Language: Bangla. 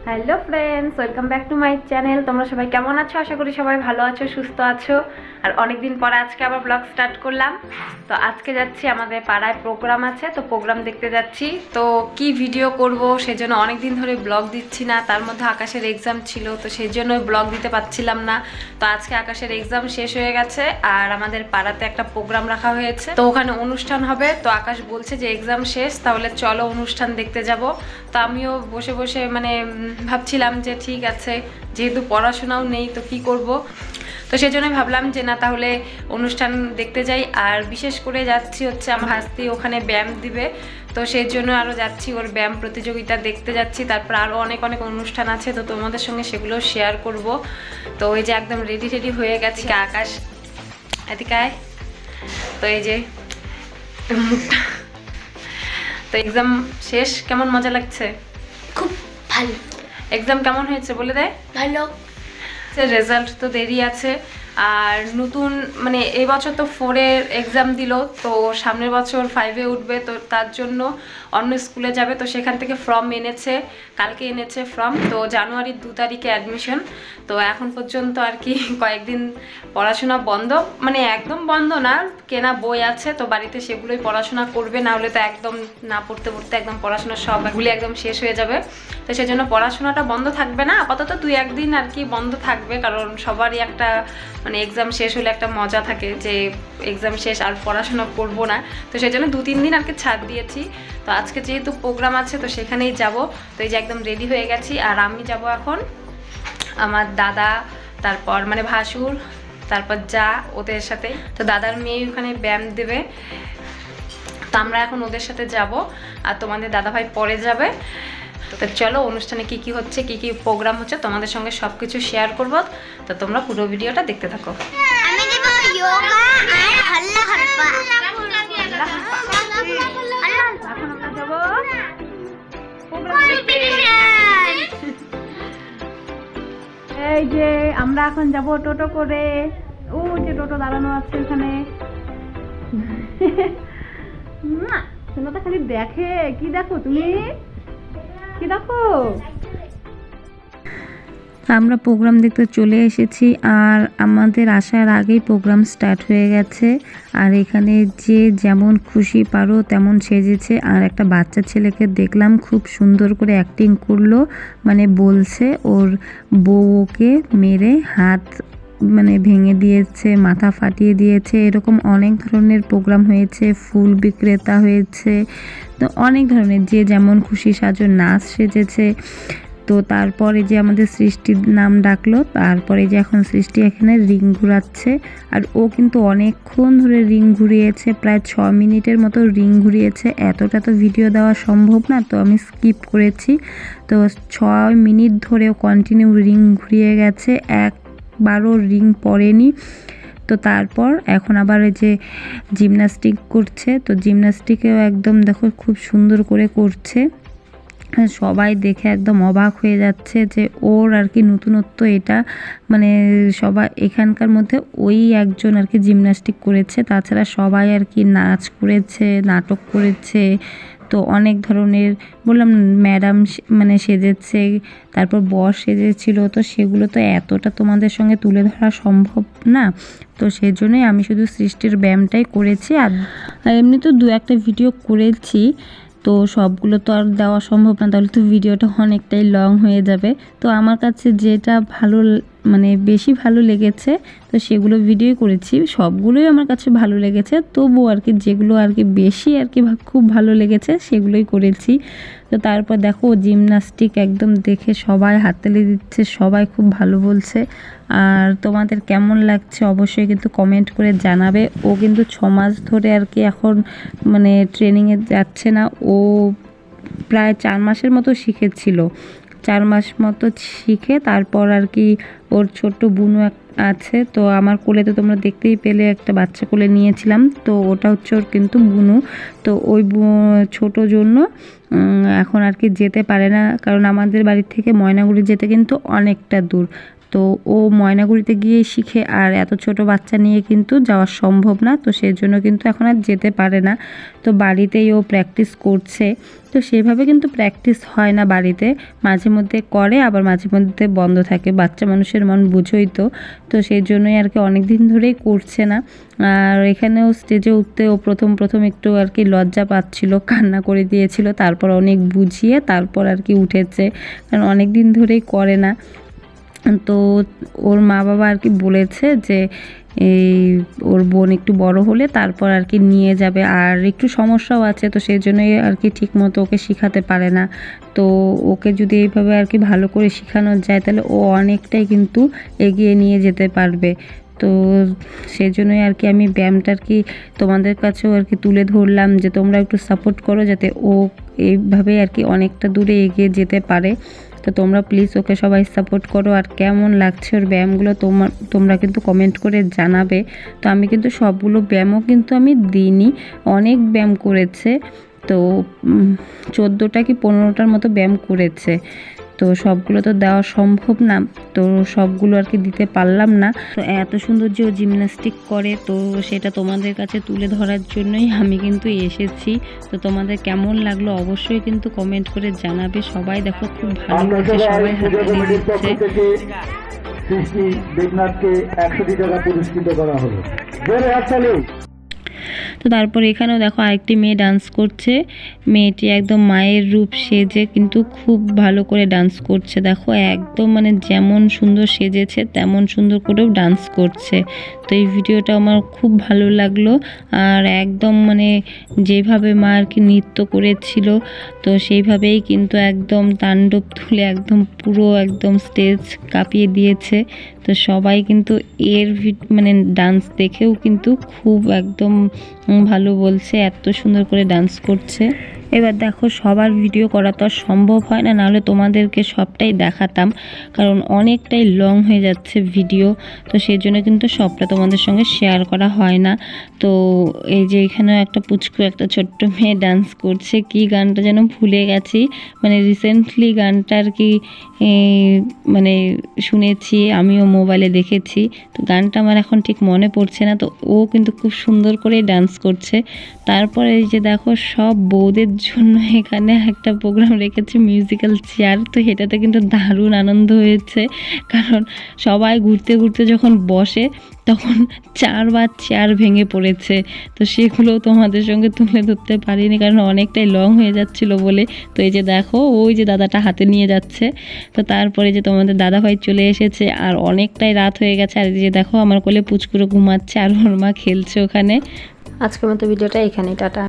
Hello friends, welcome back to my channel. তোমরা সবাই কেমন আছো? আশা করি সবাই ভালো আছো, সুস্থ আছো। আর অনেকদিন পরে আজকে আবার ব্লগ স্টার্ট করলাম। তো আজকে যাচ্ছি, আমাদের পাড়ায় প্রোগ্রাম আছে, তো প্রোগ্রাম দেখতে যাচ্ছি। তো কি ভিডিও করব সেজন্য অনেকদিন ধরে ব্লগ দিচ্ছি না। তার মধ্যে আকাশের এক্সাম ছিল, তো সেই জন্য ব্লগ দিতে পারছিলাম না। তো আজকে আকাশের এক্সাম শেষ হয়ে গেছে আর আমাদের পাড়াতে একটা প্রোগ্রাম রাখা হয়েছে, তো ওখানে অনুষ্ঠান হবে। তো আকাশ বলছে যে এক্সাম শেষ, তাহলে চলো অনুষ্ঠান দেখতে যাব। তো আমিও বসে বসে ভাবছিলাম যে ঠিক আছে, যেহেতু পড়াশোনাও নেই তো কি করব। তো সেই জন্য ভাবলাম যে না, তাহলে অনুষ্ঠান দেখতে যাই। আর বিশেষ করে যাচ্ছি হচ্ছে আমার হাসতি, ওখানে ব্যায়াম দিবে, তো সেই জন্য আরও যাচ্ছি, ওর ব্যায়াম প্রতিযোগিতা দেখতে যাচ্ছি। তারপর আরও অনেক অনেক অনুষ্ঠান আছে, তো তোমাদের সঙ্গে সেগুলো শেয়ার করব। তো এই যে একদম রেডি হয়ে গেছি। আকাশ এদিকে, তো এই যে তো এক্সাম শেষ, কেমন মজা লাগছে? খুব ভালো। এক্সাম কেমন হয়েছে বলে দেয়? ভালো। রেজাল্ট তো দেরি আছে। আর নতুন এই বছর তো 4-এর এক্সাম দিল, তো সামনের বছর 5-এ উঠবে, তো তার জন্য অন্য স্কুলে যাবে। তো সেখান থেকে ফর্ম এনেছে, কালকে এনেছে ফর্ম। তো জানুয়ারির 2 তারিখে অ্যাডমিশন। তো এখন পর্যন্ত আর কি কয়েকদিন পড়াশোনা বন্ধ, একদম বন্ধ না, কেনা বই আছে, তো বাড়িতে সেগুলোই পড়াশোনা করবে। না হলে তো একদম না পড়তে পড়তে একদম পড়াশোনা সব ভুলে একদম শেষ হয়ে যাবে। তো সেজন্য পড়াশোনাটা বন্ধ থাকবে না, আপাতত 2-1 দিন আর কি বন্ধ থাকবে। কারণ সবারই একটা এক্সাম শেষ হলে একটা মজা থাকে যে এক্সাম শেষ আর পড়াশোনা করব না। তো সেই জন্য 2-3 দিন আর কি ছাড় দিয়েছি। তো আজকে যেহেতু প্রোগ্রাম আছে, তো সেখানেই যাব। তো এই যে একদম রেডি হয়ে গেছি। আর আমি যাব এখন আমার দাদা, তারপর ভাসুর, তারপর যা ওদের সাথে। তো দাদার মেয়ে ওখানে ব্যায়াম দেবে, তো আমরা এখন ওদের সাথে যাব। আর তোমাদের দাদাভাই পরে যাবে। তো চলো, অনুষ্ঠানে কি কি হচ্ছে, কি কি প্রোগ্রাম হচ্ছে, তোমাদের সঙ্গে সব কিছু শেয়ার করব। তো তোমরা পুরো ভিডিওটা দেখতে থাকো। আমি দেব যোগা আর আল্লাহ হারপা। এখন আমরা যাব এই যে আমরা এখন যাব টোটো করে। ও যে টোটো দাঁড়ানো আছে ওখানে, শোনাটা খালি দেখে। কি দেখো তুমি? কি দেখো? আমরা প্রোগ্রাম দেখতে চলে এসেছি আর আমাদের আসার আগেই প্রোগ্রাম স্টার্ট হয়ে গেছে। আর এখানে যে যেমন খুশি পারো তেমন সেজেছে। আর একটা বাচ্চা ছেলেকে দেখলাম খুব সুন্দর করে অ্যাক্টিং করলো, বলছে ওর বউকে মেরে হাত ভেঙে দিয়েছে, মাথা ফাটিয়ে দিয়েছে। এরকম অনেক ধরনের প্রোগ্রাম হয়েছে, ফুল বিক্রেতা হয়েছে, তো অনেক ধরনের যে যেমন খুশি সাজো, নাচ সেজেছে। তো তারপরে যে আমাদের সৃষ্টির নাম ডাকলো, তারপরে যে এখন সৃষ্টি এখানে রিং ঘুরাচ্ছে। আর ও কিন্তু অনেকক্ষণ ধরে রিং ঘুরিয়েছে, প্রায় 6 মিনিটের মতো রিং ঘুরিয়েছে। এতটা তো ভিডিও দেওয়া সম্ভব না, তো আমি স্কিপ করেছি। তো 6 মিনিট ধরেও কন্টিনিউ রিং ঘুরিয়ে গেছে, একবারও রিং পড়েনি। তো তারপর এখন আবার এই যে জিমন্যাস্টিক করছে, তো জিমন্যাস্টিকেও একদম দেখো খুব সুন্দর করে করছে। সবাই দেখে একদম অবাক হয়ে যাচ্ছে যে ওর আর কি নতুনত্ব এটা। সবাই এখানকার মধ্যে ওই একজন আর কি জিমন্যাস্টিক করেছে, তাছাড়া সবাই আর কি নাচ করেছে, নাটক করেছে। তো অনেক ধরনের বললাম, ম্যাডাম সেজেছে, তারপর বর সেজেছিল। তো সেগুলো তো এতটা তোমাদের সঙ্গে তুলে ধরা সম্ভব না, তো সেই জন্যই আমি শুধু সৃষ্টির ব্যায়ামটাই করেছি। আর এমনি তো 2-1টা ভিডিও করেছি, তো সবগুলো তো আর দেওয়া সম্ভব না, তাহলে তো ভিডিওটা অনেকটাই লং হয়ে যাবে। তো আমার কাছে যেটা ভালো বেশি ভালো লেগেছে, তো সেগুলো ভিডিও করেছি। সবগুলোই আমার কাছে ভালো লেগেছে, তবু আর কি যেগুলো আর কি বেশি আর কি খুব ভালো লেগেছে সেগুলোই করেছি। তো তারপর দেখো জিমন্যাস্টিক একদম দেখে সবাই হাততালি দিচ্ছে, সবাই খুব ভালো বলছে। আর তোমাদের কেমন লাগছে অবশ্যই কিন্তু কমেন্ট করে জানাবে। ও কিন্তু 6 মাস ধরে আর কি এখন ট্রেনিংয়ে যাচ্ছে না, ও প্রায় 4 মাসের মতো শিখেছিল। 4 মাস মতো শিখে তারপর আর কি ওর ছোট্ট বুনু আছে। তো আমার কোলে তো তোমরা দেখতেই পেলে, একটা বাচ্চা কোলে নিয়েছিলাম, তো ওটা হচ্ছে ওর কিন্তু বুনু। তো ওই ছোট জন্য এখন আর কি যেতে পারে না, কারণ আমাদের বাড়ি থেকে ময়নাগুড়ি যেতে কিন্তু অনেকটা দূর। তো ও ময়নাগুড়িতে গিয়ে শিখে, আর এত ছোট বাচ্চা নিয়ে কিন্তু যাওয়া সম্ভব না, তো সেই জন্য কিন্তু এখন আর যেতে পারে না। তো বাড়িতেই ও প্র্যাকটিস করছে, তো সেভাবে কিন্তু প্র্যাকটিস হয় না বাড়িতে, মাঝে মধ্যে করে আবার মাঝে মধ্যে বন্ধ থাকে, বাচ্চা মানুষের মন বুঝোই তো। তো সেই জন্যই আর কি অনেক দিন ধরেই করছে না। আর এখানেও স্টেজে উঠতে ও প্রথম একটু আর কি লজ্জা পাচ্ছিল, কান্না করে দিয়েছিল, তারপর অনেক বুঝিয়ে তারপর আর কি উঠেছে, কারণ অনেক দিন ধরেই করে না। তো ওর মা বাবা আর কি বলেছে যে এই ওর বোন একটু বড় হলে তারপর আর কি নিয়ে যাবে, আর একটু সমস্যাও আছে, তো সেই জন্যই আর কি ঠিক মতো ওকে শেখাতে পারে না। তো ওকে যদি এইভাবে আর কি ভালো করে শেখানো যায় তাহলে ও অনেকটাই কিন্তু এগিয়ে নিয়ে যেতে পারবে। তো সেই জন্যই আর কি আমি ব্যায়ামটা আর কি তোমাদের কাছেও আর কি তুলে ধরলাম, যে তোমরা একটু সাপোর্ট করো যাতে ও এইভাবে আর কি অনেকটা দূরে এগিয়ে যেতে পারে। তো তোমরা প্লিজ ওকে সবাই সাপোর্ট করো। আর কেমন লাগছে ওর ব্যায়ামগুলো তোমরা কিন্তু কমেন্ট করে জানাবে। তো আমি কিন্তু সবগুলো ব্যায়ামও কিন্তু আমি দিইনি, অনেক ব্যায়াম করেছে, তো 14টা কি 15টার মতো ব্যায়াম করেছে। তো সবগুলো তো দেওয়া সম্ভব না, তো সবগুলো আর কি দিতে পারলাম না। তো এত সুন্দর যে ও জিমন্যাস্টিক করে, তো সেটা তোমাদের কাছে তুলে ধরার জন্যই আমি কিন্তু এসেছি। তো তোমাদের কেমন লাগলো অবশ্যই কিন্তু কমেন্ট করে জানাবে। সবাই দেখো খুব ভালো লাগছে, সবাই হাততালি দিচ্ছে। সৃষ্টি দেবনাথকে 100 টাকা পুরস্কৃত করা হলো। জোরে হাততালি। তো তারপর এখানেও দেখো আরেকটি মেয়ে ডান্স করছে, মেয়েটি একদম মায়ের রূপ সেজে কিন্তু খুব ভালো করে ডান্স করছে। দেখো একদম মানে যেমন সুন্দর সেজেছে তেমন সুন্দর করেও ডান্স করছে। তো এই ভিডিওটা আমার খুব ভালো লাগলো, আর একদম মানে যেভাবে মা আর কি নৃত্য করেছিল তো সেইভাবেই কিন্তু একদম তাণ্ডব তুলে একদম পুরো একদম স্টেজ কাঁপিয়ে দিয়েছে। তো সবাই কিন্তু এর মানে ডান্স দেখেও কিন্তু খুব একদম ভালো বলছে, এত সুন্দর করে ডান্স করছে। এবার দেখো সবার ভিডিও করা তো আর সম্ভব হয় না, নাহলে তোমাদেরকে সবটাই দেখাতাম, কারণ অনেকটাই লং হয়ে যাচ্ছে ভিডিও, তো সেই জন্য কিন্তু সবটা তোমাদের সঙ্গে শেয়ার করা হয় না। তো এই যে এখানে একটা পুচকু একটা ছোট্ট মেয়ে ডান্স করছে, কি গানটা যেন ভুলে গেছি, মানে রিসেন্টলি গানটা আর কি মানে শুনেছি, আমিও মোবাইলে দেখেছি, তো গানটা আমার এখন ঠিক মনে পড়ছে না। তো ও কিন্তু খুব সুন্দর করে ডান্স করছে। তারপরে এই যে দেখো সব বউদের জন্য এখানে একটা প্রোগ্রাম রেখেছে মিউজিক্যাল চেয়ার, তো এটাতে কিন্তু দারুণ আনন্দ হয়েছে, কারণ সবাই ঘুরতে ঘুরতে যখন বসে তখন 4বার চেয়ার ভেঙে পড়েছে। তো সেগুলো তোমাদের সঙ্গে তুলে ধরতে পারিনি, কারণ অনেকটাই লং হয়ে যাচ্ছিল বলে। তো এই যে দেখো ওই যে দাদাটা হাতে নিয়ে যাচ্ছে, তো তারপরে যে তোমাদের দাদাভাই চলে এসেছে, আর অনেকটাই রাত হয়ে গেছে। আর এই যে দেখো আমার কোলে পুচকুরো ঘুমাচ্ছে আর ওর মা খেলছে ওখানে। আজকের মতো ভিডিওটা এখানেই, টাটা।